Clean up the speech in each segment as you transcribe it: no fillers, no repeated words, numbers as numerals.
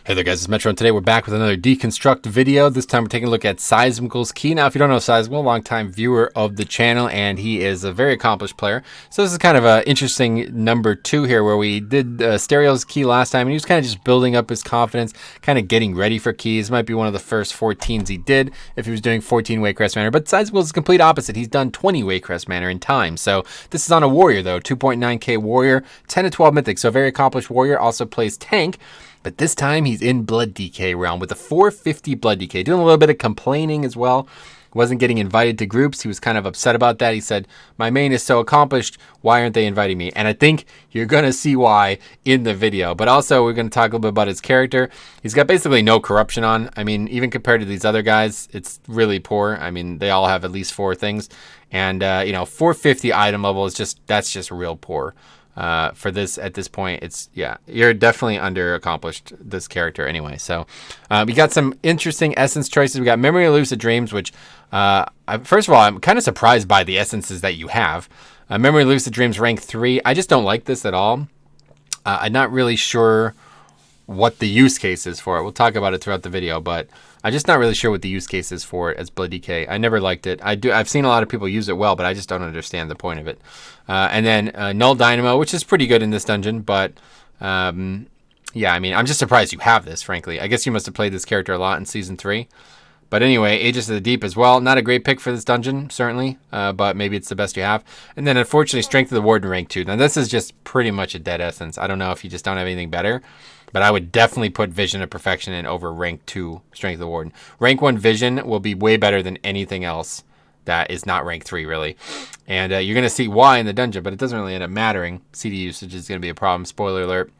Hey there guys, it's Metro, and today we're back with another Deconstruct video. This time we're taking a look at Seismical's key. Now, if you don't know Seismical, long-time viewer of the channel, and he is a very accomplished player. So this is kind of an interesting number 2 here, where we did Stereo's key last time, and he was kind of just building up his confidence, kind of getting ready for keys. Might be one of the first 14s he did, if he was doing 14 Waycrest Manor. But Seismical's the complete opposite. He's done 20 Waycrest Manor in time. So this is on a Warrior, though. 2.9k Warrior, 10 to 12 Mythic. So a very accomplished Warrior, also plays tank. But this time he's in Blood DK realm with a 450 Blood DK, doing a little bit of complaining as well. Wasn't getting invited to groups. He was kind of upset about that. He said, my main is so accomplished, why aren't they inviting me? And I think you're going to see why in the video. But also we're going to talk a little bit about his character. He's got basically no corruption on. I mean, even compared to these other guys, it's really poor. I mean, they all have at least 4 things. And, 450 item level is that's just real poor. For this at this point, you're definitely under accomplished this character anyway. So we got some interesting essence choices. We got Memory of Lucid Dreams, which first of all, I'm kind of surprised by the essences that you have. Memory of Lucid Dreams rank 3. I just don't like this at all. I'm not really sure what the use case is for it. We'll talk about it throughout the video, but I'm just not really sure what the use case is for it as Blood DK. I never liked it. I've seen a lot of people use it well, but I just don't understand the point of it. And then Null Dynamo, which is pretty good in this dungeon, but yeah, I mean, I'm just surprised you have this, frankly. I guess you must have played this character a lot in Season 3. But anyway, Aegis of the Deep as well. Not a great pick for this dungeon, certainly, but maybe it's the best you have. And then, unfortunately, Strength of the Warden rank 2. Now, this is just pretty much a dead essence. I don't know if you just don't have anything better, but I would definitely put Vision of Perfection in over rank 2 Strength of the Warden. Rank 1 Vision will be way better than anything else that is not rank 3, really. And you're going to see why in the dungeon, but it doesn't really end up mattering. CD usage is going to be a problem. Spoiler alert.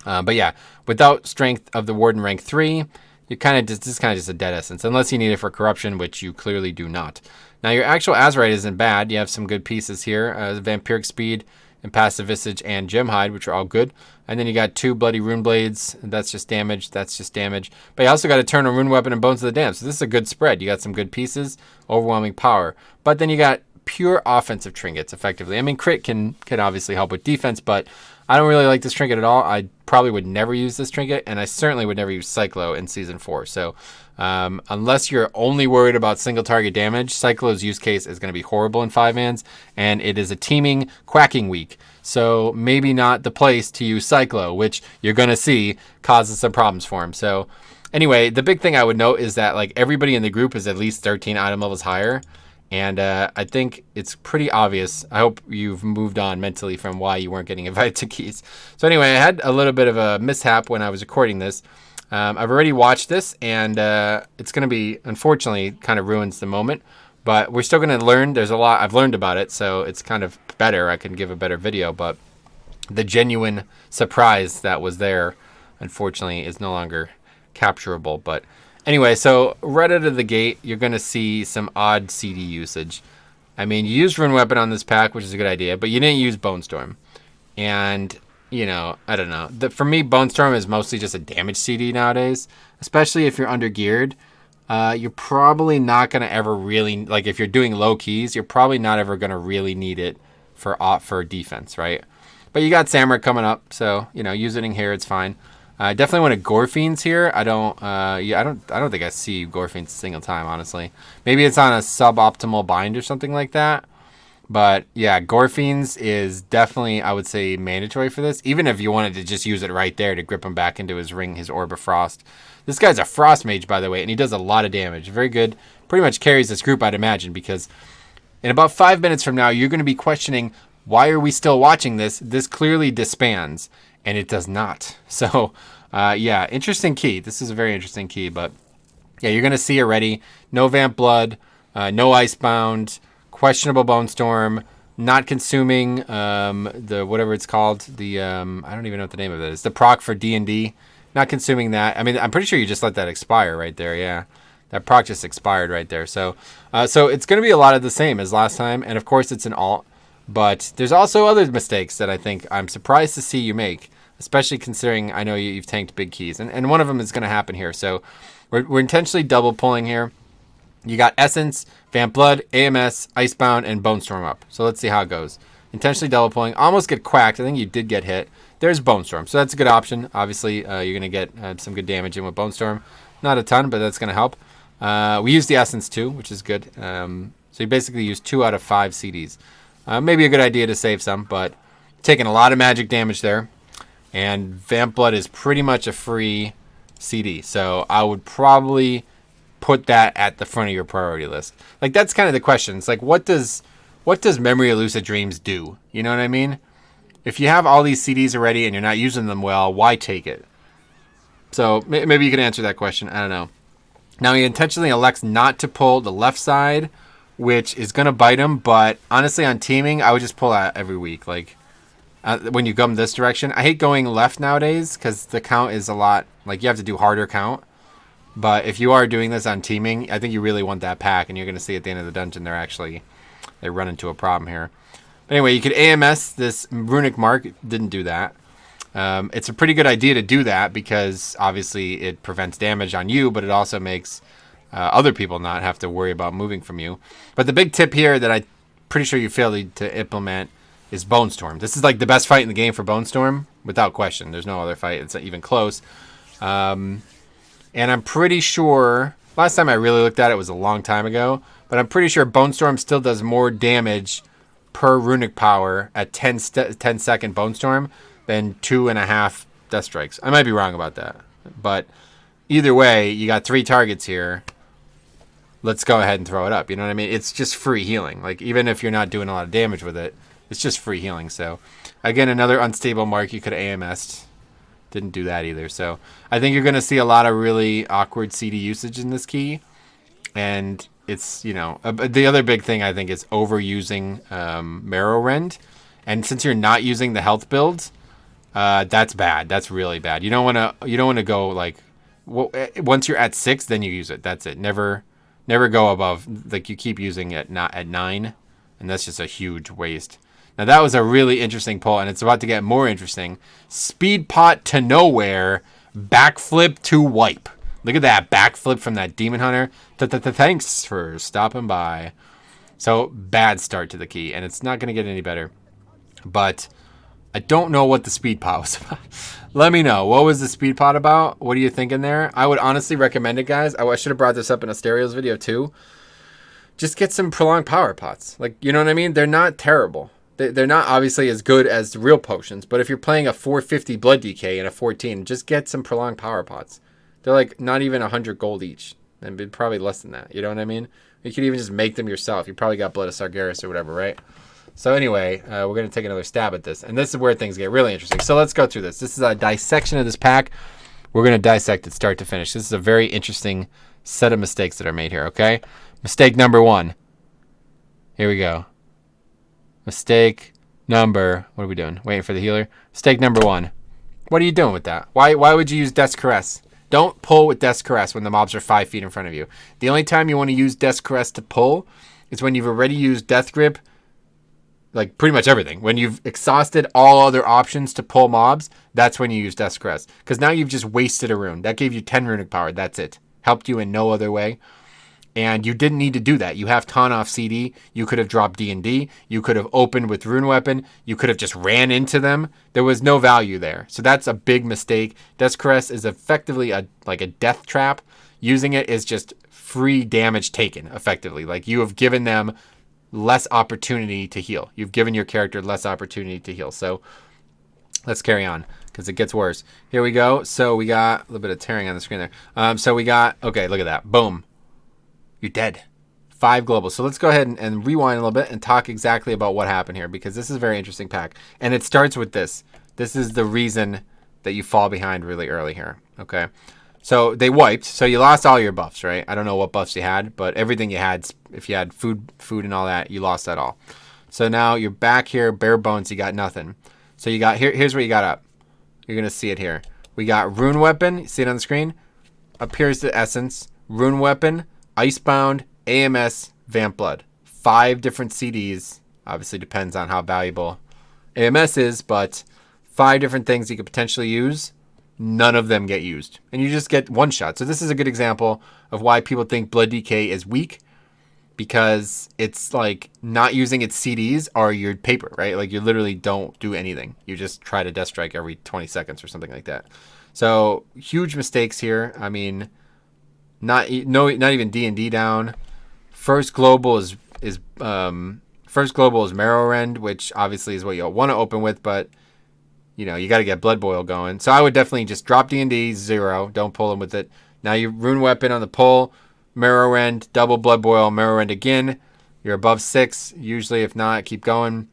But yeah, without Strength of the Warden rank 3, you're this is kind of just a dead essence, unless you need it for corruption, which you clearly do not. Now, your actual Azurite isn't bad. You have some good pieces here. Vampiric Speed, Impassive Visage, and Gem Hide, which are all good. And then you got 2 Bloody Rune Blades. That's just damage. That's just damage. But you also got Eternal Rune Weapon and Bones of the Damned. So this is a good spread. You got some good pieces, overwhelming power. But then you got pure offensive trinkets, effectively. I mean, crit can obviously help with defense, but I don't really like this trinket at all. I probably would never use this trinket, and I certainly would never use Cyclo in Season 4. So unless you're only worried about single target damage, Cyclo's use case is going to be horrible in 5-mans, and it is a teaming quacking week. So maybe not the place to use Cyclo, which you're going to see causes some problems for him. So anyway, the big thing I would note is that like everybody in the group is at least 13 item levels higher. And I think it's pretty obvious. I hope you've moved on mentally from why you weren't getting invited to keys. So anyway, I had a little bit of a mishap when I was recording this. I've already watched this, and it's going to be, unfortunately, kind of ruins the moment. But we're still going to learn. There's a lot I've learned about it, so it's kind of better. I can give a better video, but the genuine surprise that was there, unfortunately, is no longer capturable. But anyway, so right out of the gate, you're going to see some odd CD usage. I mean, you used Rune Weapon on this pack, which is a good idea, but you didn't use Bone Storm. And, I don't know. For me, Bone Storm is mostly just a damage CD nowadays, especially if you're under geared. You're probably not going to ever really, like if you're doing low keys, you're probably not ever going to really need it for defense, right? But you got Samurai coming up, so, use it in here, it's fine. Definitely want a Gorfiends here. I don't think I see Gorfiends a single time, honestly. Maybe it's on a suboptimal bind or something like that. But yeah, Gorfiends is definitely, I would say, mandatory for this. Even if you wanted to just use it right there to grip him back into his ring, his Orb of Frost. This guy's a Frost Mage, by the way, and he does a lot of damage. Very good. Pretty much carries this group, I'd imagine, because in about 5 minutes from now, you're going to be questioning, why are we still watching this? This clearly disbands. And it does not. So, yeah, interesting key. This is a very interesting key. But, yeah, you're going to see already. No Vamp Blood, no Icebound, questionable Bone Storm, not consuming the whatever it's called. The I don't even know what the name of it is. The proc for D&D. Not consuming that. I mean, I'm pretty sure you just let that expire right there. Yeah, that proc just expired right there. So, so it's going to be a lot of the same as last time. And, of course, it's an alt. But there's also other mistakes that I think I'm surprised to see you make, especially considering I know you've tanked big keys. And one of them is going to happen here. So we're intentionally double pulling here. You got Essence, Vamp Blood, AMS, Icebound, and Bone Storm up. So let's see how it goes. Intentionally double pulling. Almost get quacked. I think you did get hit. there's Bone Storm. So that's a good option. Obviously, you're going to get some good damage in with Bone Storm. Not a ton, but that's going to help. We use the Essence too, which is good. So you basically use 2 out of 5 CDs. Maybe a good idea to save some, but taking a lot of magic damage there. And Vamp Blood is pretty much a free CD. So I would probably put that at the front of your priority list. Like, that's kind of the question. It's like, what does Memory of Lucid Dreams do? You know what I mean? If you have all these CDs already and you're not using them well, why take it? So maybe you can answer that question. I don't know. Now, he intentionally elects not to pull the left side, which is going to bite him. But honestly, on teaming, I would just pull that every week. Like, when you come this direction. I hate going left nowadays because the count is a lot. Like, you have to do harder count. But if you are doing this on teaming, I think you really want that pack. And you're going to see at the end of the dungeon, they run into a problem here. But anyway, you could AMS this Runic Mark. Didn't do that. It's a pretty good idea to do that because obviously it prevents damage on you, but it also makes other people not have to worry about moving from you. But the big tip here that I'm pretty sure you failed to implement is Bone Storm. This is like the best fight in the game for Bone Storm, without question. There's no other fight. It's not even close. And I'm pretty sure, last time I really looked at it was a long time ago, but I'm pretty sure Bone Storm still does more damage per runic power at 10 second Bone Storm than 2.5 Death Strikes. I might be wrong about that. But either way, you got 3 targets here. Let's go ahead and throw it up. You know what I mean? It's just free healing. Like, even if you're not doing a lot of damage with it, it's just free healing. So, again, another unstable mark you could have AMS'd. Didn't do that either. So, I think you're going to see a lot of really awkward CD usage in this key. And it's, you know, the other big thing I think is overusing Marrow Rend. And since you're not using the health builds, that's bad. That's really bad. You don't want to go like, once you're at 6, then you use it. That's it. Never go above, like, you keep using it not at 9, and that's just a huge waste. Now that was a really interesting pull, and it's about to get more interesting. Speed pot to nowhere, backflip to wipe. Look at that backflip from that Demon Hunter. Thanks for stopping by. So bad start to the key, and it's not going to get any better. But I don't know what the speed pot was about. Let me know. What was the speed pot about? What are you thinking there? I would honestly recommend it, guys. I should have brought this up in a Stereos video too. Just get some prolonged power pots. Like, you know what I mean? They're not terrible. They're not obviously as good as the real potions. But if you're playing a 450 blood decay and a 14, just get some prolonged power pots. They're like not even 100 gold each. And probably less than that. You know what I mean? You could even just make them yourself. You probably got Blood of Sargeras or whatever, right? So anyway, we're going to take another stab at this. And this is where things get really interesting. So let's go through this. This is a dissection of this pack. We're going to dissect it start to finish. This is a very interesting set of mistakes that are made here, okay? Mistake number 1. Here we go. Mistake number... What are we doing? Waiting for the healer. Mistake number 1. What are you doing with that? Why would you use Death's Caress? Don't pull with Death's Caress when the mobs are 5 feet in front of you. The only time you want to use Death's Caress to pull is when you've already used Death Grip, like pretty much everything. When you've exhausted all other options to pull mobs, that's when you use Death's Caress. Because now you've just wasted a rune. That gave you 10 runic power. That's it. Helped you in no other way. And you didn't need to do that. You have Ton off CD. You could have dropped D&D. You could have opened with Rune Weapon. You could have just ran into them. There was no value there. So that's a big mistake. Death's Caress is effectively like a death trap. Using it is just free damage taken, effectively. Like, you have given them less opportunity to heal. You've given your character less opportunity to heal. So let's carry on because it gets worse. Here we go. So we got a little bit of tearing on the screen there. So we got, okay, look at that. Boom. You're dead. 5 global. So let's go ahead and rewind a little bit and talk exactly about what happened here, because this is a very interesting pack. And it starts with this. This is the reason that you fall behind really early here. Okay. So they wiped. So you lost all your buffs, right? I don't know what buffs you had, but everything you had, if you had food and all that, you lost that all. So now you're back here, bare bones, you got nothing. So you got, here's what you got up. You're going to see it here. We got Rune Weapon. You see it on the screen? Up here's the Essence. Rune Weapon, Icebound, AMS, Vamp Blood. 5 different CDs. Obviously depends on how valuable AMS is, but 5 different things you could potentially use. None of them get used. And you just get one shot. So this is a good example of why people think Blood DK is weak. because it's like not using its CDs or your paper, right? Like you literally don't do anything. You just try to death strike every 20 seconds or something like that. So huge mistakes here. I mean, not even D&D down. First global is Marrow Rend, which obviously is what you'll want to open with, but you know, you got to get Blood Boil going. So I would definitely just drop D&D 0. Don't pull them with it. Now you Rune Weapon on the pull, Marrow Rend, double Blood Boil, Marrow Rend again. You're above 6 usually. If not, keep going.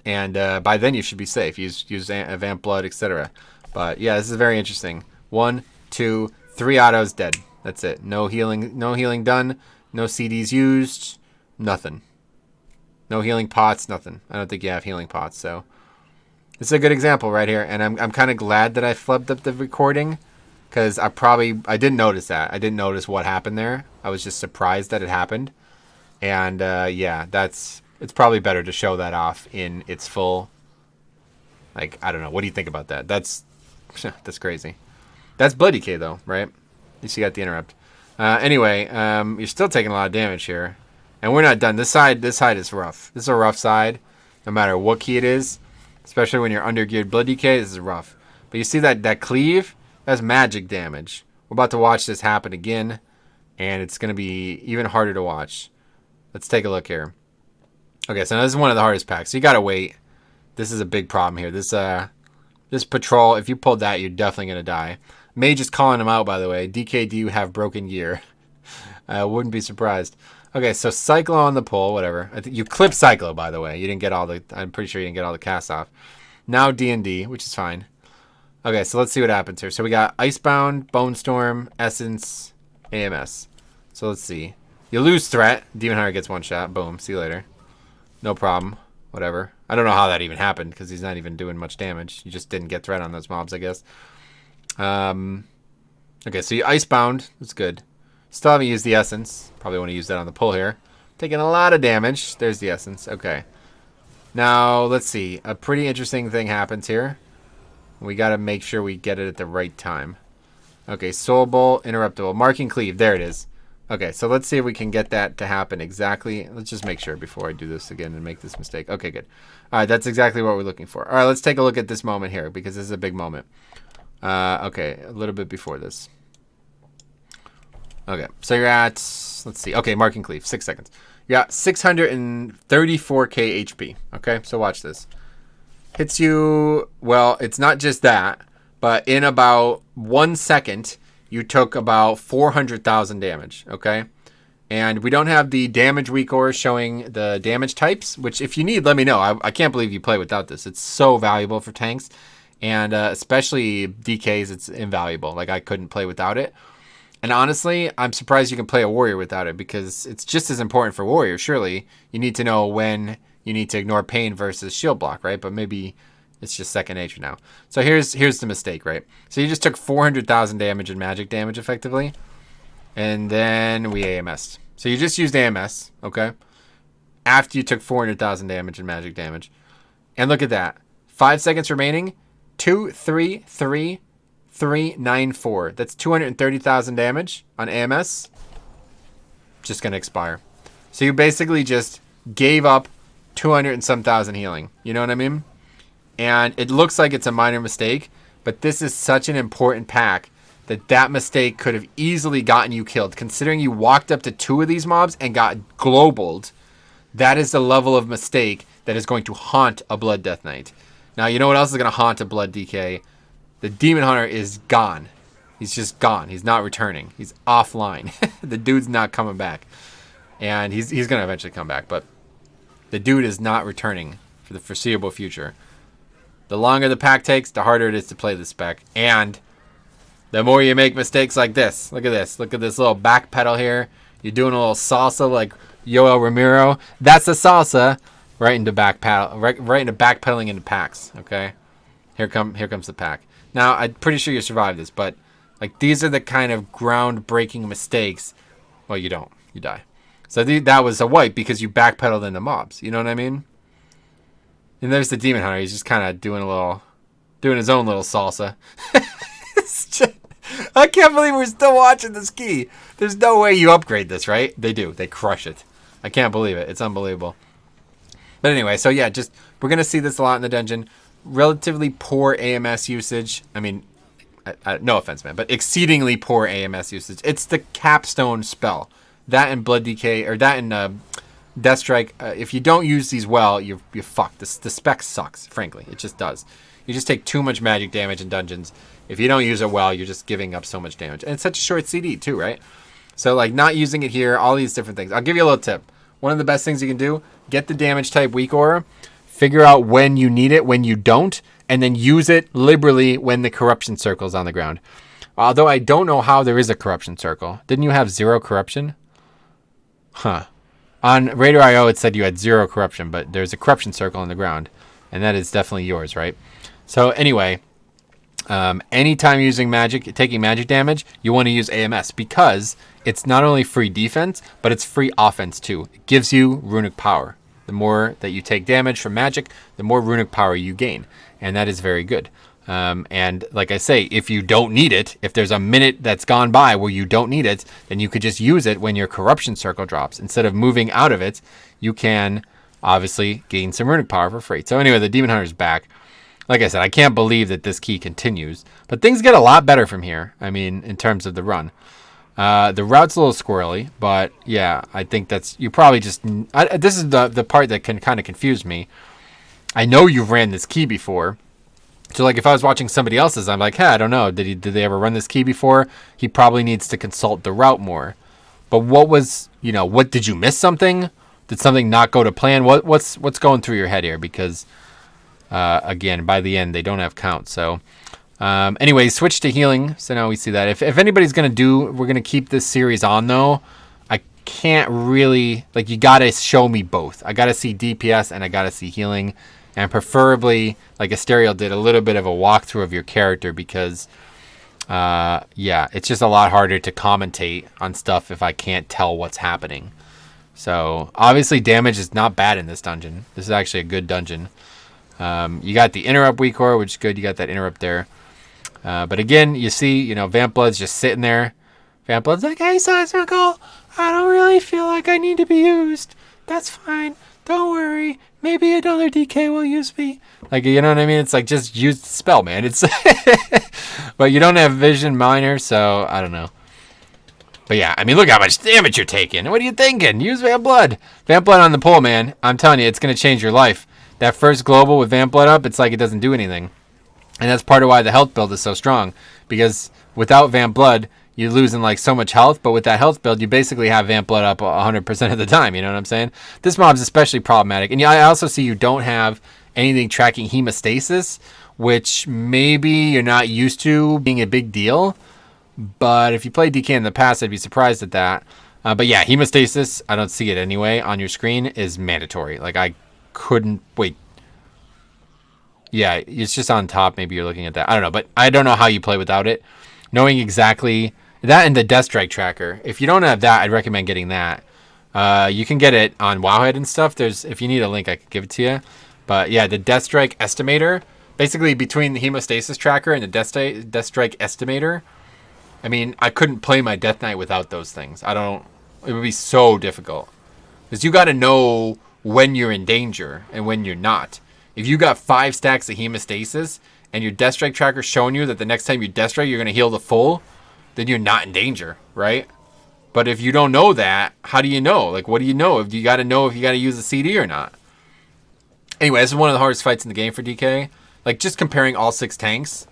And by then you should be safe. Use Vamp Blood, etc. But yeah, this is very interesting. 1, 2, 3 autos dead. That's it. No healing done. No CDs used. Nothing. No healing pots. Nothing. I don't think you have healing pots. So this is a good example right here. And I'm kind of glad that I flipped up the recording, because I didn't notice that. I didn't notice what happened there. I was just surprised that it happened. And yeah, it's probably better to show that off in its full. Like, I don't know. What do you think about that? That's crazy. That's Blood Decay though, right? At least you got the interrupt. Anyway, you're still taking a lot of damage here. And we're not done. This side is rough. This is a rough side, no matter what key it is. Especially when you're under geared Blood Decay, this is rough. But you see that cleave? That's magic damage. We're about to watch this happen again, and it's going to be even harder to watch. Let's take a look here. Okay, so now this is one of the hardest packs. So you got to wait. This is a big problem here. This patrol, if you pulled that, you're definitely going to die. Mage is calling him out, by the way. DK, do you have broken gear? I wouldn't be surprised. Okay, so Cyclo on the pull, whatever. I think you clipped Cyclo, by the way. You didn't get I'm pretty sure you didn't get all the casts off. Now D&D, which is fine. Okay, so let's see what happens here. So we got Icebound, Bone Storm, Essence, AMS. So let's see. You lose threat. Demon Hunter gets one shot. Boom. See you later. No problem. Whatever. I don't know how that even happened, because he's not even doing much damage. You just didn't get threat on those mobs, I guess. Okay, so you Icebound. That's good. Still haven't used the Essence. Probably want to use that on the pull here. Taking a lot of damage. There's the Essence. Okay. Now, let's see. A pretty interesting thing happens here. We got to make sure we get it at the right time. Okay, Soul Bolt, Interruptible. Marking Cleave. There it is. Okay, so let's see if we can get that to happen exactly. Let's just make sure before I do this again and make this mistake. Okay, good. All right, that's exactly what we're looking for. All right, let's take a look at this moment here, because this is a big moment. Okay, a little bit before this. Okay, so you're at, let's see. Okay, Marking Cleave, 6 seconds. You're at 634k HP. Okay, so watch this. Hits you, well, it's not just that, but in about 1 second, you took about 400,000 damage, okay? And we don't have the damage weak ores showing the damage types, which if you need, let me know. I can't believe you play without this. It's so valuable for tanks, and especially DKs, it's invaluable. Like, I couldn't play without it. And honestly, I'm surprised you can play a warrior without it, because it's just as important for warrior. Surely you need to know when you need to ignore pain versus shield block, right? But maybe it's just second nature now. So here's the mistake, right? So you just took 400,000 damage in magic damage effectively, and then we AMS'd. So you just used AMS, okay? After you took 400,000 damage in magic damage. And look at that. 5 seconds remaining. 2, 3, 3, 3, 9, 4. That's 230,000 damage on AMS. Just going to expire. So you basically just gave up 200 and some thousand healing. You know what I mean? And it looks like it's a minor mistake, but this is such an important pack that mistake could have easily gotten you killed. Considering you walked up to 2 of these mobs and got globaled, that is the level of mistake that is going to haunt a Blood Death Knight. Now, you know what else is going to haunt a Blood DK? The Demon Hunter is gone. He's just gone. He's not returning. He's offline. The dude's not coming back. And he's going to eventually come back, but the dude is not returning for the foreseeable future. The longer the pack takes, the harder it is to play the spec. And the more you make mistakes like this. Look at this. Look at this little back pedal here. You're doing a little salsa like Yoel Ramiro. That's the salsa. Right into back pedal, right into backpedaling into packs. Okay, here comes the pack. Now I'm pretty sure you survived this, but like these are the kind of groundbreaking mistakes. Well, you don't. You die. So that was a wipe because you backpedaled into mobs. You know what I mean? And there's the Demon Hunter. He's just kind of doing his own little salsa. I can't believe we're still watching this key. There's no way you upgrade this, right? They do. They crush it. I can't believe it. It's unbelievable. But anyway, so yeah, just we're going to see this a lot in the dungeon. Relatively poor AMS usage. I mean, no offense, man, but exceedingly poor AMS usage. It's the capstone spell. That and Blood Decay, or that and Death Strike. If you don't use these well, you're fucked. The spec sucks, frankly. It just does. You just take too much magic damage in dungeons. If you don't use it well, you're just giving up so much damage. And it's such a short CD too, right? So like not using it here, all these different things. I'll give you a little tip. One of the best things you can do, get the damage type weak aura, figure out when you need it, when you don't, and then use it liberally when the corruption circle's on the ground. Although I don't know how there is a corruption circle. Didn't you have 0 corruption? Huh. On Raider IO it said you had 0 corruption, but there's a corruption circle on the ground. And that is definitely yours, right? So anyway, anytime using magic, taking magic damage, you want to use AMS because it's not only free defense, but it's free offense too. It gives you runic power. The more that you take damage from magic, the more runic power you gain. And that is very good. And like I say, if you don't need it, if there's a minute that's gone by where you don't need it, then you could just use it when your corruption circle drops. Instead of moving out of it, you can obviously gain some runic power for free. So anyway, the Demon Hunter's back. Like I said, I can't believe that this key continues. But things get a lot better from here, I mean, in terms of the run. The route's a little squirrely, but yeah, I think that's, you probably just, this is the part that can kind of confuse me. I know you've ran this key before. So like if I was watching somebody else's, I'm like, hey, I don't know. Did they ever run this key before? He probably needs to consult the route more. But what was, what did you miss something? Did something not go to plan? What's going through your head here? Because again, by the end, they don't have count. So anyway, switch to healing. So now we see that. If anybody's going to we're going to keep this series on though. I can't really, like, you got to show me both. I got to see DPS and I got to see healing. And preferably, like Asterial did, a little bit of a walkthrough of your character because, yeah, it's just a lot harder to commentate on stuff if I can't tell what's happening. So, obviously, damage is not bad in this dungeon. This is actually a good dungeon. You got the interrupt weak core, which is good. You got that interrupt there. But again, you see, Vamp Blood's just sitting there. Vamp Blood's like, hey, Seismical, I don't really feel like I need to be used. That's fine. Don't worry. Maybe another DK will use me. Like, you know what I mean? It's like, just use the spell, man. It's but you don't have Vision Minor, so I don't know. But yeah, I mean, look how much damage you're taking. What are you thinking? Use Vamp Blood. Vamp Blood on the pole, man. I'm telling you, it's going to change your life. That first global with Vamp Blood up, it's like it doesn't do anything. And that's part of why the health build is so strong. Because without Vamp Blood, you're losing like so much health, but with that health build, you basically have Vamp Blood up 100% of the time, you know what I'm saying? This mob's especially problematic. And yeah, I also see you don't have anything tracking hemostasis, which maybe you're not used to being a big deal. But if you played DK in the past, I'd be surprised at that. But yeah, hemostasis, I don't see it anyway, on your screen is mandatory. Like, I couldn't, wait. Yeah, it's just on top. Maybe you're looking at that. I don't know, but I don't know how you play without it. Knowing exactly that and the Death Strike tracker. If you don't have that, I'd recommend getting that. You can get it on Wowhead and stuff. If you need a link, I could give it to you. But yeah, the Death Strike estimator, basically between the hemostasis tracker and the Death Strike estimator, I mean, I couldn't play my Death Knight without those things. It would be so difficult. Because you got to know when you're in danger and when you're not. If you got 5 stacks of hemostasis and your Death Strike tracker showing you that the next time you Death Strike, you're going to heal the full, then you're not in danger, right? But if you don't know that, how do you know? Like, what do you know? If you got to know if you got to use a CD or not. Anyway, this is one of the hardest fights in the game for DK. Like, just comparing all 6 tanks,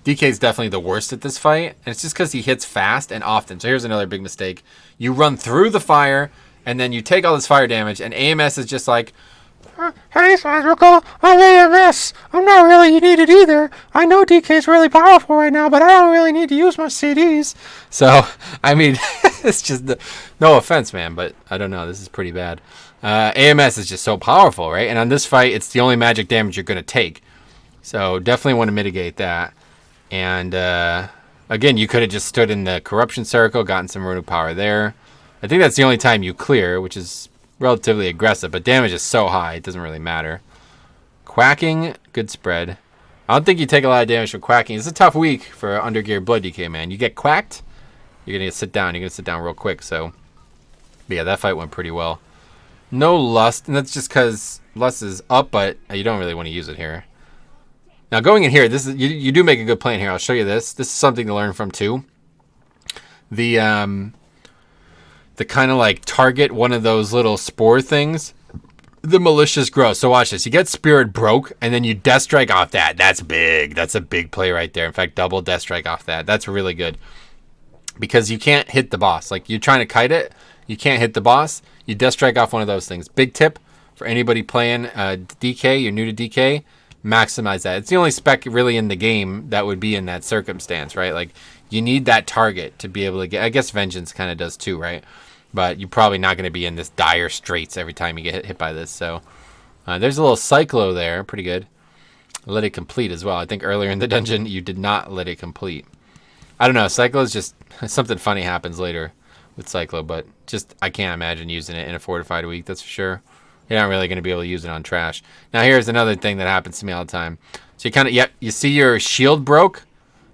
DK is definitely the worst at this fight. And it's just because he hits fast and often. So here's another big mistake. You run through the fire, and then you take all this fire damage, and AMS is just like, hey, Seismical, I'm AMS. I'm not really needed either. I know DK's really powerful right now, but I don't really need to use my CDs. So, I mean, it's just, no offense, man, but I don't know. This is pretty bad. AMS is just so powerful, right? And on this fight, it's the only magic damage you're going to take. So, definitely want to mitigate that. And, again, you could have just stood in the corruption circle, gotten some runic power there. I think that's the only time you clear, which is relatively aggressive, but damage is so high, it doesn't really matter. Quacking, good spread. I don't think you take a lot of damage from quacking. It's a tough week for Undergear Blood DK, man. You get quacked, you're going to sit down. You're going to sit down real quick. So, but yeah, that fight went pretty well. No lust, and that's just because lust is up, but you don't really want to use it here. Now going in here, this is you do make a good plan here. I'll show you this. This is something to learn from too. The kind of like target one of those little spore things. The malicious growth. So watch this. You get Spirit broke, and then you Death Strike off that. That's big. That's a big play right there. In fact, double Death Strike off that. That's really good. Because you can't hit the boss. Like, you're trying to kite it. You can't hit the boss. You Death Strike off one of those things. Big tip for anybody playing DK. You're new to DK. Maximize that. It's the only spec really in the game that would be in that circumstance, right? Like, you need that target to be able to get... I guess Vengeance kind of does too, right? But you're probably not going to be in this dire straits every time you get hit by this. So there's a little Cyclo there. Pretty good. Let it complete as well. I think earlier in the dungeon, you did not let it complete. I don't know. Cyclo is just... something funny happens later with Cyclo. But just I can't imagine using it in a fortified week. That's for sure. You're not really going to be able to use it on trash. Now here's another thing that happens to me all the time. So you kind of... Yep. You see your shield broke?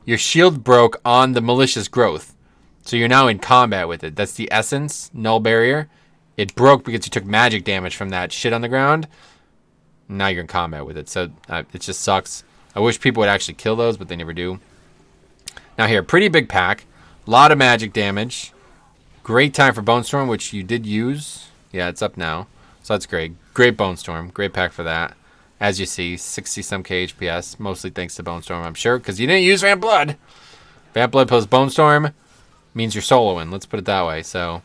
Your shield broke on the malicious growth. So you're now in combat with it. That's the essence, null barrier. It broke because you took magic damage from that shit on the ground. Now you're in combat with it. So it just sucks. I wish people would actually kill those, but they never do. Now here, pretty big pack. A lot of magic damage. Great time for Bone Storm, which you did use. Yeah, it's up now. So that's great. Great Bone Storm. Great pack for that. As you see, 60-some K HPS. Mostly thanks to Bone Storm, I'm sure, because you didn't use Vamp Blood. Vamp Blood plus Bone Storm means you're soloing. Let's put it that way. So,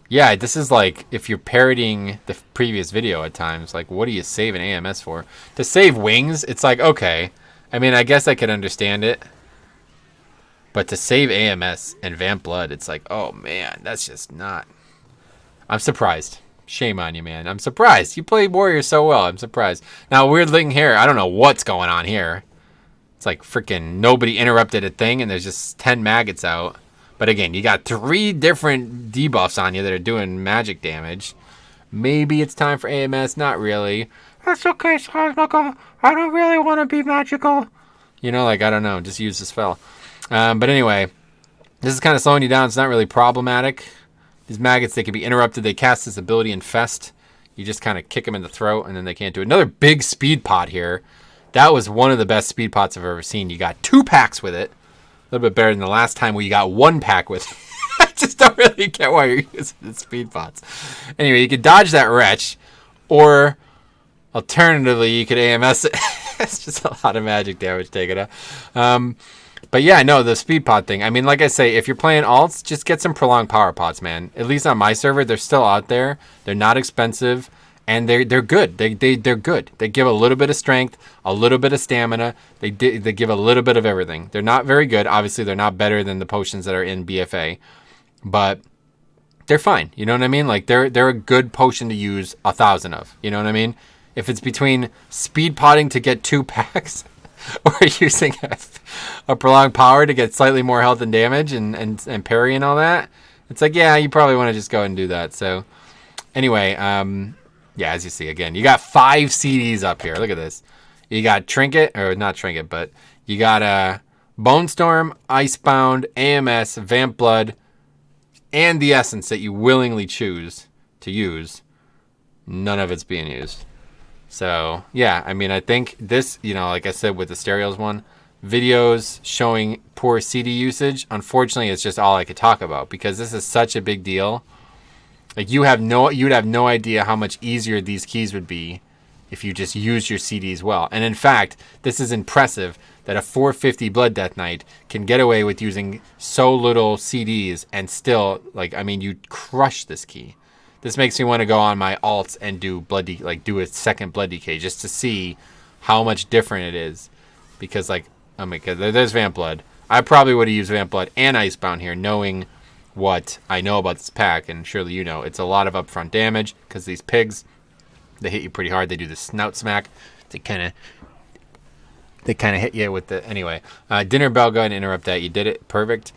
yeah, this is like if you're parodying the previous video at times. Like, what do you save an AMS for? To save wings, it's like, okay. I mean, I guess I could understand it. But to save AMS and Vamp Blood, it's like, oh, man, that's just not... I'm surprised. Shame on you, man. I'm surprised. You play Warrior so well. I'm surprised. Now, weird thing here. I don't know what's going on here. It's like freaking nobody interrupted a thing, and there's just 10 maggots out. But again, you got 3 different debuffs on you that are doing magic damage. Maybe it's time for AMS. Not really. That's okay, Seismical. I don't really want to be magical. You know, like, I don't know. Just use the spell. But anyway, this is kind of slowing you down. It's not really problematic. These maggots, they can be interrupted. They cast this ability Infest. You just kind of kick them in the throat, and then they can't do it. Another big speed pot here. That was one of the best speed pots I've ever seen. You got 2 packs with it. A little bit better than the last time where you got 1 pack with it. I just don't really get why you're using the speed pots. Anyway, you could dodge that wretch, or alternatively, you could AMS it. It's just a lot of magic damage taken out. But yeah, no, the speed pot thing. I mean, like I say, if you're playing alts, just get some prolonged power pots, man. At least on my server, they're still out there. They're not expensive. And they're good. They're good. They give a little bit of strength, a little bit of stamina. They give a little bit of everything. They're not very good. Obviously, they're not better than the potions that are in BFA, but they're fine. You know what I mean? Like they're a good potion to use 1,000 of. You know what I mean? If it's between speed potting to get 2 packs, or using a prolonged power to get slightly more health and damage and parry and all that, it's like, yeah, you probably want to just go ahead and do that. So anyway, yeah, as you see, again, you got 5 CDs up here. Look at this. You got Trinket, or not Trinket, but you got Bone Storm, Icebound, AMS, Vamp Blood, and the Essence that you willingly choose to use. None of it's being used. So, yeah, I mean, I think this, you know, like I said with the Stereos one, videos showing poor CD usage, unfortunately, it's just all I could talk about because this is such a big deal. Like, you'd have no idea how much easier these keys would be if you just used your CDs well. And in fact, this is impressive that a 450 Blood Death Knight can get away with using so little CDs and still, like, I mean, you crush this key. This makes me want to go on my alts and do do a second Blood Decay just to see how much different it is. Because, like, oh my god, there's Vamp Blood. I probably would have used Vamp Blood and Icebound here, knowing what I know about this pack, and surely you know. It's a lot of upfront damage, because these pigs, they hit you pretty hard. They do the snout smack. They kind of hit you with the... Anyway, Dinner Bell, go ahead and interrupt that. You did it. Perfect.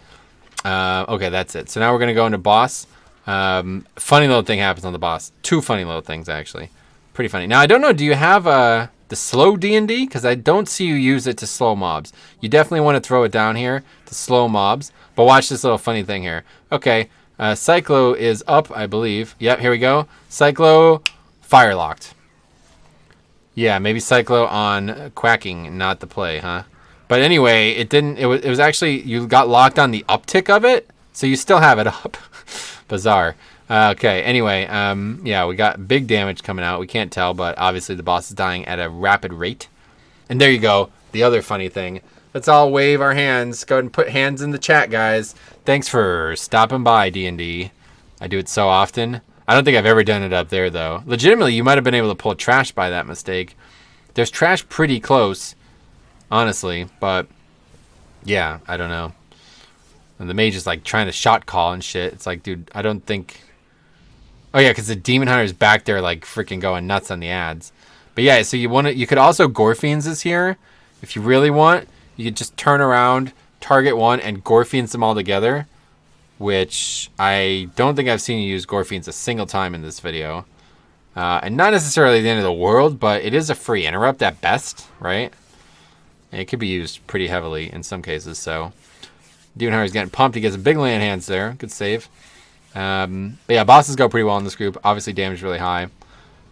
Okay, that's it. So now we're going to go into boss. Funny little thing happens on the boss. 2 funny little things, actually. Pretty funny. Now, I don't know, do you have the slow D&D? Because I don't see you use it to slow mobs. You definitely want to throw it down here to slow mobs. But watch this little funny thing here. Okay, Cyclo is up, I believe. Yep, here we go. Cyclo, fire locked. Yeah, maybe Cyclo on quacking, not the play, huh? But anyway, it didn't. It was actually, you got locked on the uptick of it, so you still have it up. Bizarre. Okay, anyway, yeah, we got big damage coming out. We can't tell, but obviously the boss is dying at a rapid rate. And there you go. The other funny thing. Let's all wave our hands. Go ahead and put hands in the chat, guys. Thanks for stopping by, D&D. I do it so often. I don't think I've ever done it up there, though. Legitimately, you might have been able to pull trash by that mistake. There's trash pretty close, honestly. But, yeah, I don't know. And the mage is, like, trying to shot call and shit. It's like, dude, I don't think... Oh, yeah, because the Demon Hunter is back there, like, freaking going nuts on the ads. But, yeah, so you could also Gorfians this here. If you really want, you could just turn around, target one, and Gorfians them all together. Which I don't think I've seen you use Gorfians a single time in this video. And not necessarily the end of the world, but it is a free interrupt at best, right? And it could be used pretty heavily in some cases, so... Demon Hunter is getting pumped. He gets a big land hands there. Good save. But yeah, bosses go pretty well in this group. Obviously, damage really high.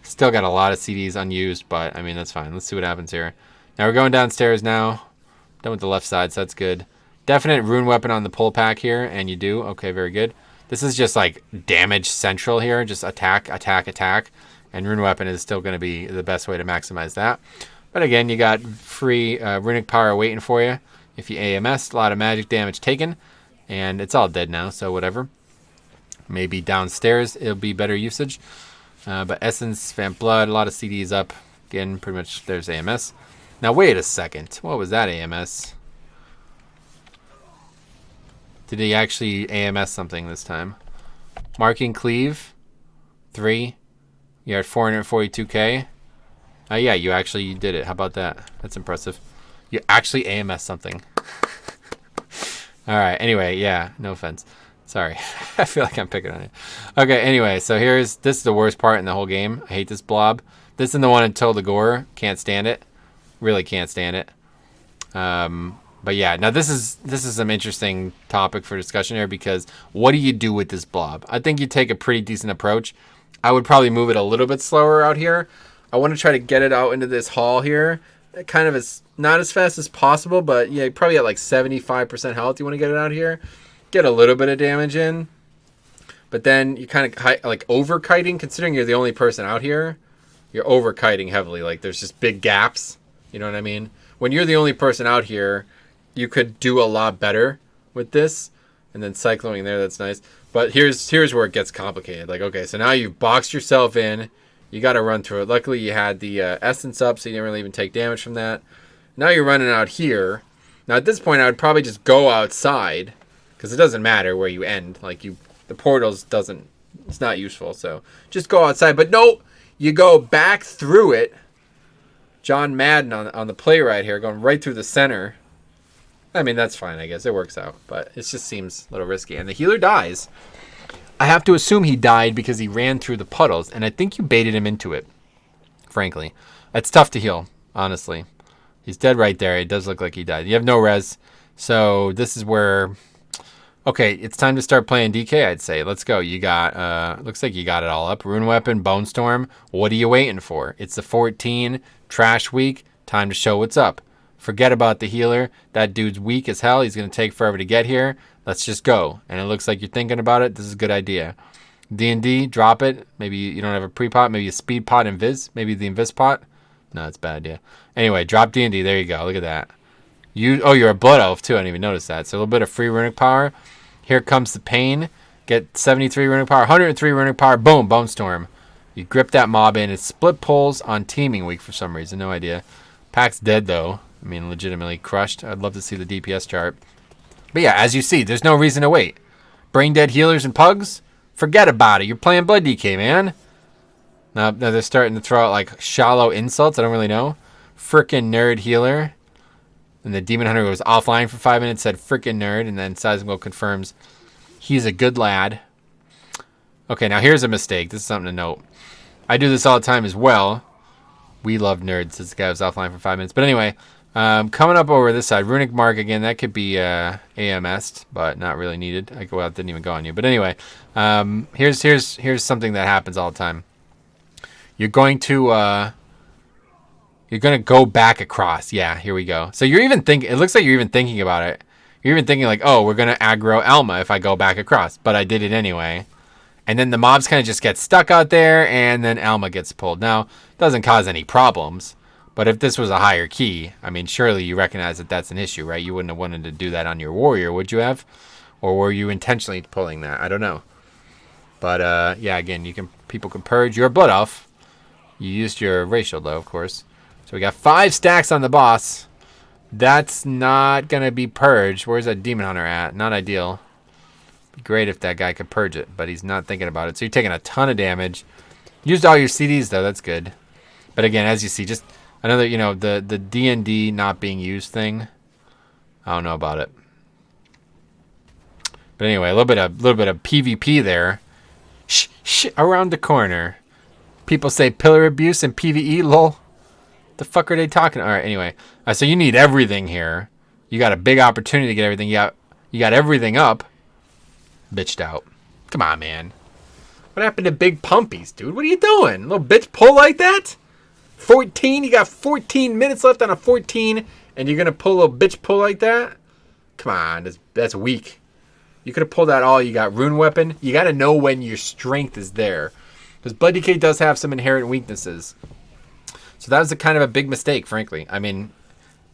Still got a lot of CDs unused, but I mean, that's fine. Let's see what happens here. Now we're going downstairs now. Done with the left side, so that's good. Definite rune weapon on the pull pack here, and you do. Okay, very good. This is just like damage central here. Just attack, attack, attack. And rune weapon is still going to be the best way to maximize that. But again, you got free runic power waiting for you. If you AMS, a lot of magic damage taken. And it's all dead now, so whatever. Maybe downstairs it'll be better usage. But Essence, Vamp Blood, a lot of CDs up. Again, pretty much there's AMS. Now wait a second. What was that AMS? Did he actually AMS something this time? Marking Cleave. 3. You're at 442k. Yeah, you did it. How about that? That's impressive. You actually AMS something. Alright, anyway, yeah, no offense. Sorry. I feel like I'm picking on it. Okay, anyway, so this is the worst part in the whole game. I hate this blob. This is the one until the gore. Can't stand it. Really can't stand it. But yeah, now this is some interesting topic for discussion here, because what do you do with this blob? I think you take a pretty decent approach. I would probably move it a little bit slower out here. I want to try to get it out into this hall here. Kind of as not as fast as possible, but yeah, probably at like 75% health. You want to get it out here, get a little bit of damage in, but then you kind of like over kiting. Considering you're the only person out here, you're over kiting heavily. Like there's just big gaps. You know what I mean? When you're the only person out here, you could do a lot better with this, and then cycling there. That's nice. But here's where it gets complicated. Like, okay, so now you've boxed yourself in. You got to run through it. Luckily, you had the essence up, so you didn't really even take damage from that. Now you're running out here. Now, at this point, I would probably just go outside, because it doesn't matter where you end. Like, the portals it's not useful, so just go outside. But no, you go back through it. John Madden on the play right here, going right through the center. I mean, that's fine, I guess. It works out, but it just seems a little risky. And the healer dies. I have to assume he died because he ran through the puddles, and I think you baited him into it, frankly. It's tough to heal, honestly. He's dead right there. It does look like he died. You have no res, so this is where... Okay, it's time to start playing DK, I'd say. Let's go. You got... looks like you got it all up. Rune Weapon, Bone Storm. What are you waiting for? It's the 14, Trash Week. Time to show what's up. Forget about the healer. That dude's weak as hell. He's going to take forever to get here. Let's just go. And it looks like you're thinking about it. This is a good idea. D&D, drop it. Maybe you don't have a pre-pot. Maybe a speed pot invis. Maybe the invis pot. No, that's a bad idea. Anyway, drop D&D. There you go. Look at that. You're a blood elf too. I didn't even notice that. So a little bit of free runic power. Here comes the pain. Get 73 runic power. 103 runic power. Boom. Bone Storm. You grip that mob in. It's split pulls on teaming week for some reason. No idea. Pack's dead though. I mean, legitimately crushed. I'd love to see the DPS chart. But yeah, as you see, there's no reason to wait. Brain dead healers and pugs? Forget about it. You're playing Blood DK, man. Now they're starting to throw out like shallow insults. I don't really know. Frickin' nerd healer. And the Demon Hunter goes offline for 5 minutes, said frickin' nerd, and then Seismical confirms he's a good lad. Okay, now here's a mistake. This is something to note. I do this all the time as well. We love nerds. This guy was offline for 5 minutes. But anyway, Coming up over this side, Runic Mark again. That could be AMS'd, but not really needed. Well, it didn't even go on you. But anyway, here's something that happens all the time. You're going to go back across. Yeah, here we go. So you're even thinking. It looks like you're even thinking about it. You're even thinking like, oh, we're gonna aggro Alma if I go back across. But I did it anyway. And then the mobs kind of just get stuck out there, and then Alma gets pulled. Now, it doesn't cause any problems. But if this was a higher key, I mean, surely you recognize that that's an issue, right? You wouldn't have wanted to do that on your warrior, would you have? Or were you intentionally pulling that? I don't know. But, yeah, again, people can purge your blood elf. You used your racial, though, of course. So we got 5 stacks on the boss. That's not going to be purged. Where's that demon hunter at? Not ideal. Be great if that guy could purge it, but he's not thinking about it. So you're taking a ton of damage. Used all your CDs, though. That's good. But, again, as you see, just... another, the D&D not being used thing. I don't know about it. But anyway, a little bit of PvP there. Shh, around the corner. People say pillar abuse and PvE, lol. The fuck are they talking? All right, anyway. So you need everything here. You got a big opportunity to get everything. You got everything up. Bitched out. Come on, man. What happened to big pumpies, dude? What are you doing? Little bitch pull like that? 14? You got 14 minutes left on a 14, and you're going to pull a little bitch pull like that? Come on, that's weak. You could have pulled out all. You got rune weapon. You got to know when your strength is there. Because Blood DK does have some inherent weaknesses. So that was a kind of a big mistake, frankly. I mean,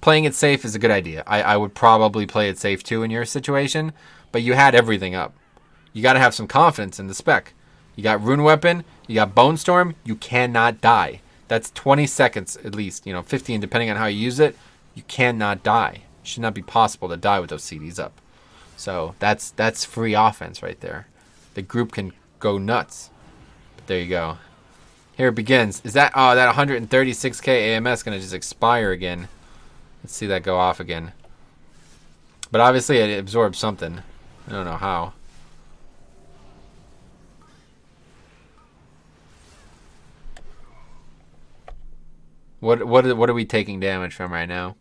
playing it safe is a good idea. I would probably play it safe too in your situation. But you had everything up. You got to have some confidence in the spec. You got rune weapon. You got bone storm. You cannot die. That's 20 seconds at least, 15 depending on how you use it. You cannot die. It should not be possible to die with those CDs up. So that's free offense right there. The group can go nuts. But there you go. Here it begins. Is that 136k AMS going to just expire again? Let's see that go off again. But obviously it absorbs something. I don't know how. What are we taking damage from right now?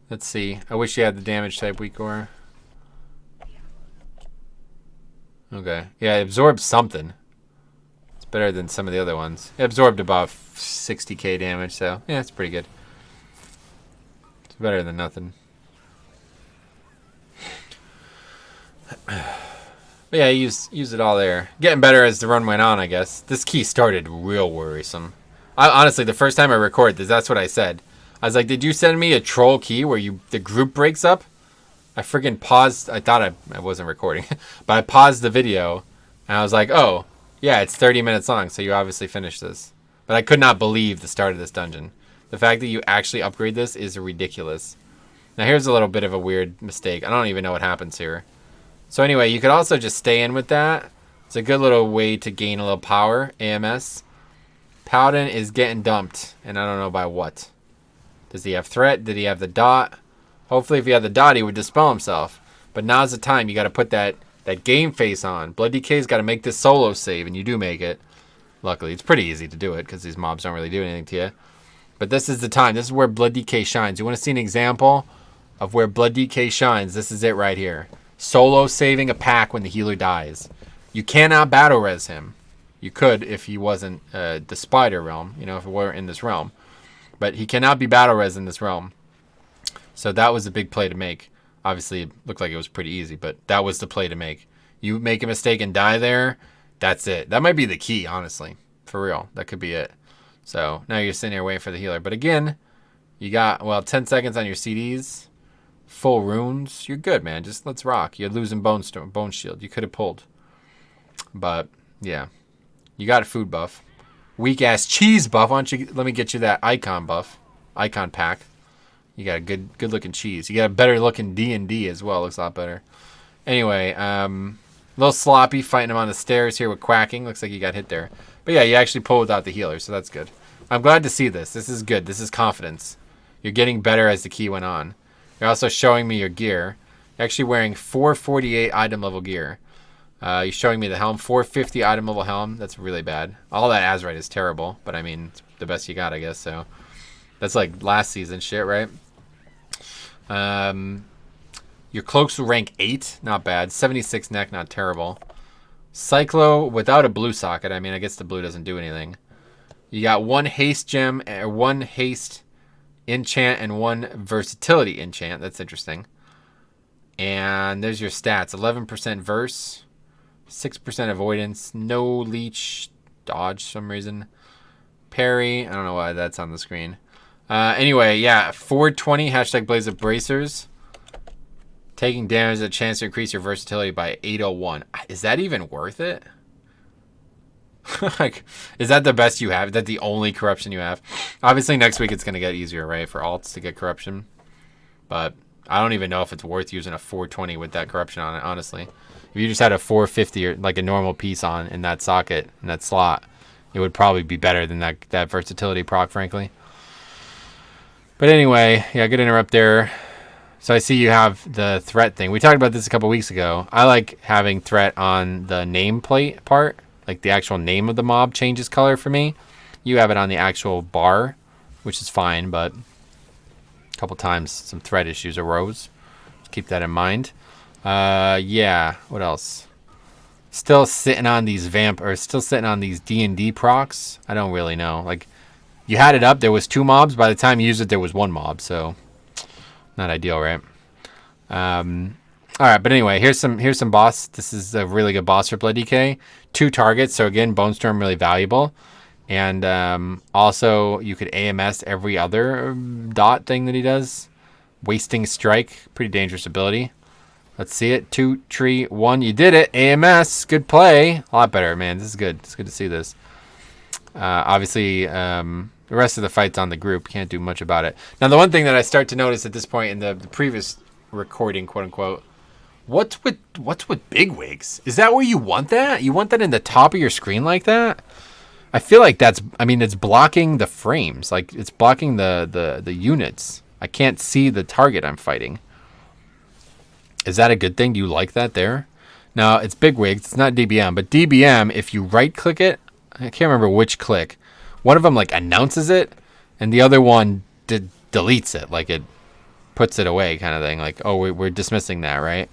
Let's see. I wish you had the damage type weak ore. Okay. Yeah, it absorbs something. It's better than some of the other ones. It absorbed about 60k damage, so yeah, it's pretty good. It's better than nothing. But yeah, use it all there. Getting better as the run went on, I guess. This key started real worrisome. Honestly, the first time I recorded this, that's what I said. I was like, did you send me a troll key where the group breaks up? I freaking paused. I thought I wasn't recording. But I paused the video, and I was like, oh, yeah, it's 30 minutes long, so you obviously finished this. But I could not believe the start of this dungeon. The fact that you actually upgrade this is ridiculous. Now, here's a little bit of a weird mistake. I don't even know what happens here. So anyway, you could also just stay in with that. It's a good little way to gain a little power, AMS. Paladin is getting dumped, and I don't know by what. Does he have threat? Did he have the dot? Hopefully if he had the dot, he would dispel himself. But now's the time. You got to put that game face on. Blood DK's got to make this solo save, and you do make it. Luckily, it's pretty easy to do it because these mobs don't really do anything to you. But this is the time. This is where Blood DK shines. You want to see an example of where Blood DK shines? This is it right here. Solo saving a pack when the healer dies. You cannot battle res him. You could if he wasn't the spider realm, if it were in this realm. But he cannot be battle res in this realm. So that was a big play to make. Obviously, it looked like it was pretty easy, but that was the play to make. You make a mistake and die there, that's it. That might be the key, honestly. For real. That could be it. So now you're sitting here waiting for the healer. But again, you got, 10 seconds on your CDs. Full runes. You're good, man. Just let's rock. You're losing bone shield. You could have pulled. But, yeah. You got a food buff. Weak ass cheese buff. Why don't you let me get you that icon buff. Icon pack. You got a good looking cheese. You got a better looking D&D as well. Looks a lot better. Anyway, a little sloppy fighting him on the stairs here with quacking. Looks like you got hit there. But yeah, you actually pulled without the healer, so that's good. I'm glad to see this. This is good. This is confidence. You're getting better as the key went on. You're also showing me your gear. You're actually wearing 448 item level gear. You're showing me the helm, 450 item level helm. That's really bad. All that Azurite is terrible, but I mean, it's the best you got, I guess. So that's like last season shit, right? Your cloaks will rank 8, not bad. 76 neck, not terrible. Cyclo without a blue socket. I mean, I guess the blue doesn't do anything. You got 1 haste gem, 1 haste enchant, and 1 versatility enchant. That's interesting. And there's your stats. 11% verse, 6% avoidance, no leech, dodge for some reason. Parry, I don't know why that's on the screen. Anyway, yeah, 420, hashtag Blaze of Bracers. Taking damage has a chance to increase your versatility by 801. Is that even worth it? Like, is that the best you have? Is that the only corruption you have? Obviously, next week it's going to get easier, right, for alts to get corruption. But I don't even know if it's worth using a 420 with that corruption on it, honestly. If you just had a 450 or like a normal piece on in that socket, in that slot, it would probably be better than that versatility proc, frankly. But anyway, yeah, good interrupt there. So I see you have the threat thing. We talked about this a couple weeks ago. I like having threat on the nameplate part. Like the actual name of the mob changes color for me. You have it on the actual bar, which is fine, but a couple times some threat issues arose. Just keep that in mind. Yeah, what else? Still sitting on these still sitting on these D&D procs. I don't really know. Like, you had it up, there was 2 mobs. By the time you used it, there was 1 mob, so not ideal, right? All right, but anyway, here's some boss. This is a really good boss for Blood DK. 2 targets, so again, Bone Storm really valuable. And also, you could AMS every other dot thing that he does. Wasting Strike, pretty dangerous ability. Let's see it. 2, 3, 1. You did it. AMS. Good play. A lot better, man. This is good. It's good to see this. Obviously, the rest of the fight's on the group. Can't do much about it. Now, the one thing that I start to notice at this point in the previous recording, quote unquote, what's with big wigs? Is that where you want that? You want that in the top of your screen like that? I feel like it's blocking the frames. Like, it's blocking the units. I can't see the target I'm fighting. Is that a good thing? Do you like that there? Now, it's big wigs. It's not DBM. But DBM, if you right-click it, I can't remember which click. One of them, like, announces it, and the other one deletes it. Like, it puts it away kind of thing. Like, oh, we're dismissing that, right?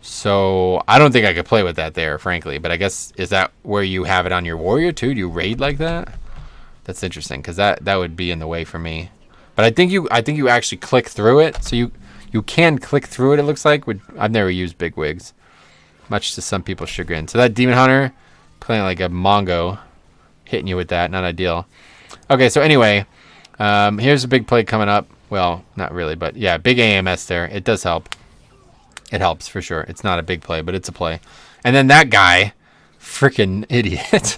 So, I don't think I could play with that there, frankly. But I guess, is that where you have it on your warrior, too? Do you raid like that? That's interesting, because that would be in the way for me. But I think you actually click through it. So, you can click through it, it looks like. I've never used big wigs, much to some people's chagrin. So that Demon Hunter, playing like a Mongo, hitting you with that, not ideal. Okay, so anyway, here's a big play coming up. Well, not really, but yeah, big AMS there. It does help. It helps for sure. It's not a big play, but it's a play. And then that guy, freaking idiot.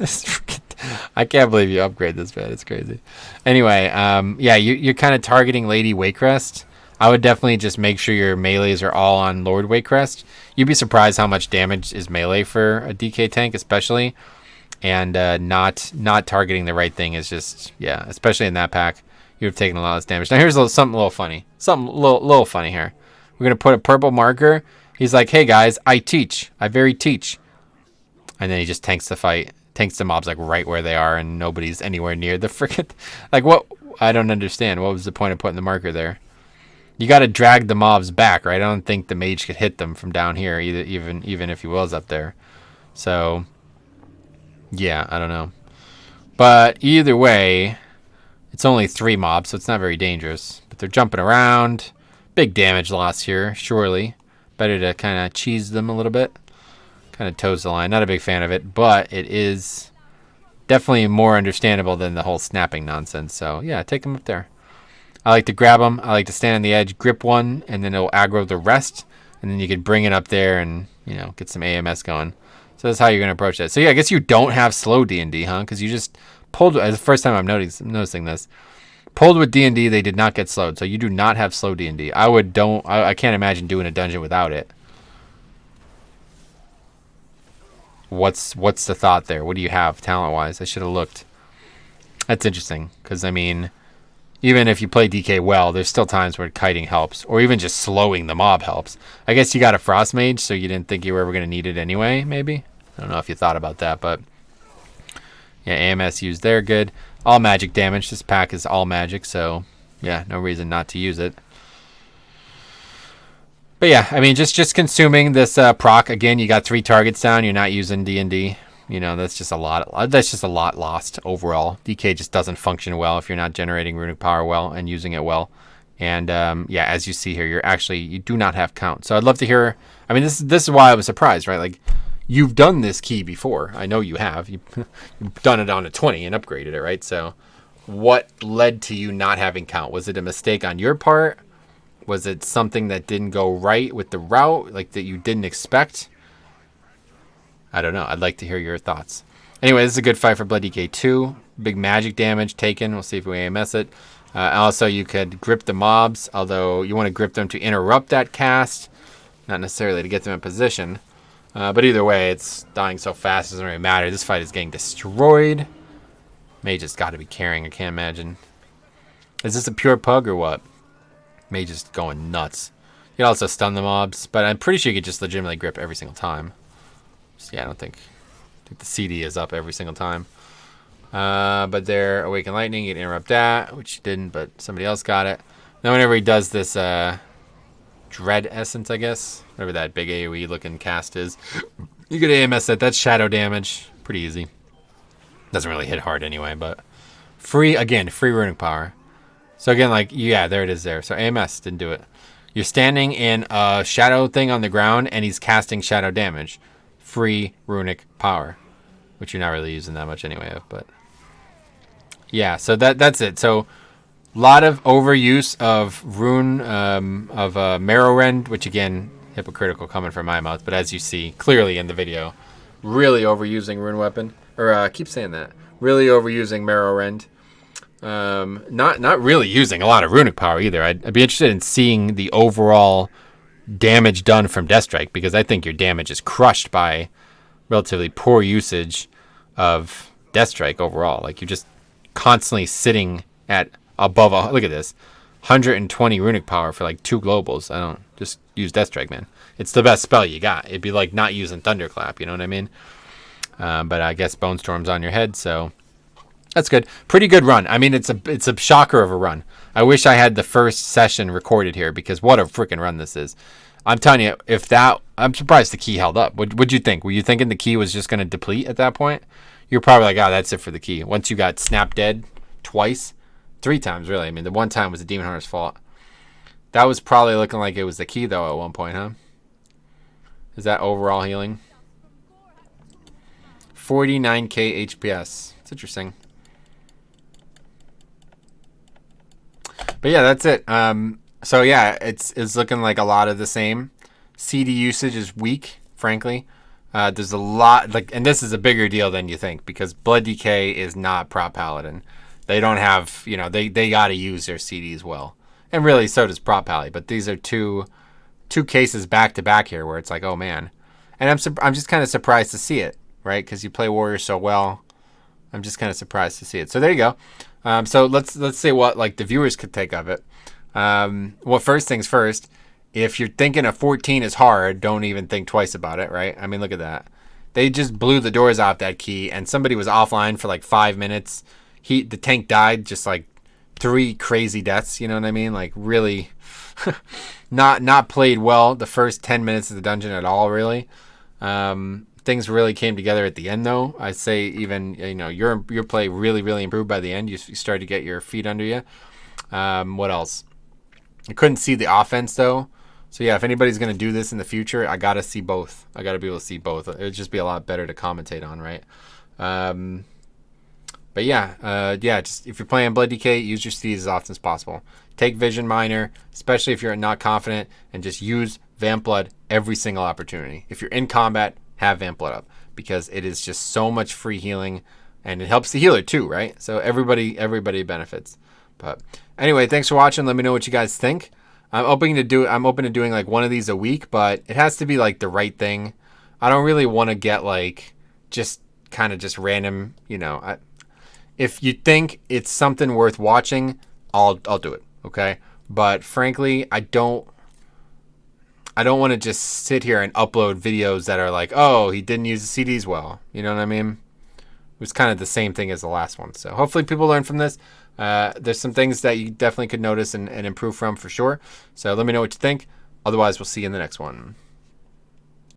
I can't believe you upgrade this, man. It's crazy. Anyway, yeah, you're kind of targeting Lady Waycrest. I would definitely just make sure your melees are all on Lord Waycrest. You'd be surprised how much damage is melee for a DK tank, especially. And not targeting the right thing is just, yeah, especially in that pack, you would have taken a lot less damage. Now here's something a little funny. Something a little funny here. We're going to put a purple marker. He's like, hey guys, I teach. I very teach. And then he just tanks the fight. Tanks the mobs like right where they are, and nobody's anywhere near the frickin'... Like, what? I don't understand. What was the point of putting the marker there? You got to drag the mobs back, right? I don't think the mage could hit them from down here, even if he was up there. So, yeah, I don't know. But either way, it's only 3 mobs, so it's not very dangerous. But they're jumping around. Big damage loss here, surely. Better to kind of cheese them a little bit. Kind of toes the line. Not a big fan of it, but it is definitely more understandable than the whole snapping nonsense. So, yeah, take them up there. I like to grab them. I like to stand on the edge, grip one, and then it'll aggro the rest. And then you could bring it up there and, you know, get some AMS going. So that's how you're going to approach that. So, yeah, I guess you don't have slow D&D, huh? Because you just pulled, as the first time I'm noticing this, pulled with D&D, they did not get slowed. So you do not have slow D&D. I can't imagine doing a dungeon without it. What's the thought there? What do you have talent-wise? I should have looked. That's interesting, because, I mean, even if you play DK well, there's still times where kiting helps, or even just slowing the mob helps. I guess you got a Frost Mage, so you didn't think you were ever going to need it anyway, maybe? I don't know if you thought about that, but yeah, AMS used there, good. All magic damage. This pack is all magic, so yeah, no reason not to use it. But yeah, I mean, just consuming this proc again. You got 3 targets down. You're not using D&D. You know, that's just a lot. That's just a lot lost overall. DK just doesn't function well if you're not generating runic power well and using it well. And yeah, as you see here, you do not have count. So I'd love to hear. I mean, this is why I was surprised, right? Like, you've done this key before. I know you have. You've done it on a 20 and upgraded it, right? So what led to you not having count? Was it a mistake on your part? Was it something that didn't go right with the route, like that you didn't expect? I don't know. I'd like to hear your thoughts. Anyway, this is a good fight for Blood DK 2. Big magic damage taken. We'll see if we AMS it. Also, you could grip the mobs, although you want to grip them to interrupt that cast, not necessarily to get them in position. But either way, it's dying so fast, it doesn't really matter. This fight is getting destroyed. Mage has got to be carrying, I can't imagine. Is this a pure pug or what? Mage is going nuts. You can also stun the mobs, but I'm pretty sure you could just legitimately grip every single time. So yeah, I think the CD is up every single time. But there, Awaken Lightning, you can interrupt that, which you didn't, but somebody else got it. Then whenever he does this Dread Essence, I guess, whatever that big AoE looking cast is, you could AMS it. That's shadow damage. Pretty easy. Doesn't really hit hard anyway, but free runic power. So again, like, yeah, there it is there. So AMS didn't do it. You're standing in a shadow thing on the ground, and he's casting shadow damage. Free runic power, which you're not really using that much anyway of, but yeah, so that's it. So a lot of overuse of rune, of Marrowrend, which again, hypocritical coming from my mouth, but as you see clearly in the video, really overusing rune weapon, or I keep saying that, really overusing Marrowrend. Not really using a lot of runic power either. I'd be interested in seeing the overall damage done from Deathstrike, because I think your damage is crushed by relatively poor usage of Deathstrike overall. Like, you're just constantly sitting at above look at this, 120 runic power for like 2 globals. I don't just use Deathstrike, man. It's the best spell you got. It'd be like not using Thunderclap, you know what I mean? But I guess Bone Storm's on your head, so that's good. Pretty good run. I mean, it's a shocker of a run. I wish I had the first session recorded here, because what a freaking run this is. I'm telling you, I'm surprised the key held up. What'd you think? Were you thinking the key was just going to deplete at that point? You're probably like, oh, that's it for the key. Once you got snap dead twice, 3 times really. I mean, the one time was the Demon Hunter's fault. That was probably looking like it was the key though at one point, huh? Is that overall healing? 49k HPS. It's interesting. But yeah, that's it. So yeah, it's looking like a lot of the same. CD usage is weak, frankly. There's a lot, like, and this is a bigger deal than you think, because Blood DK is not Prop Paladin. They don't have, you know, they got to use their CDs well, and really so does Prop Pally. But these are two cases back to back here where it's like, oh man, and I'm just kind of surprised to see it, right? Because you play Warrior so well. I'm just kind of surprised to see it. So there you go. So let's see what like the viewers could take of it. Well, first things first, if you're thinking a 14 is hard, don't even think twice about it, right? I mean, look at that. They just blew the doors off that key, and somebody was offline for like 5 minutes. The tank died, just like 3 crazy deaths, you know what I mean? Like, really not played well the first 10 minutes of the dungeon at all, really. Things really came together at the end, though. I'd say even, you know, your play really, really improved by the end. You started to get your feet under you. What else? I couldn't see the offense, though. So, yeah, if anybody's going to do this in the future, I got to see both. I got to be able to see both. It would just be a lot better to commentate on, right? But, yeah, just if you're playing Blood DK, use your steeds as often as possible. Take Vision Miner, especially if you're not confident, and just use Vamp Blood every single opportunity. If you're in combat, have Vamp Blood up, because it is just so much free healing, and it helps the healer too, right? So everybody benefits. But anyway, thanks for watching. Let me know what you guys think. I'm open to doing like one of these a week, but it has to be like the right thing. I don't really want to get like just kind of just random, you know. If you think it's something worth watching, I'll do it, okay? But frankly, I don't want to just sit here and upload videos that are like, oh, he didn't use the CDs well. You know what I mean? It was kind of the same thing as the last one. So hopefully people learn from this. There's some things that you definitely could notice and improve from for sure. So let me know what you think. Otherwise, we'll see you in the next one.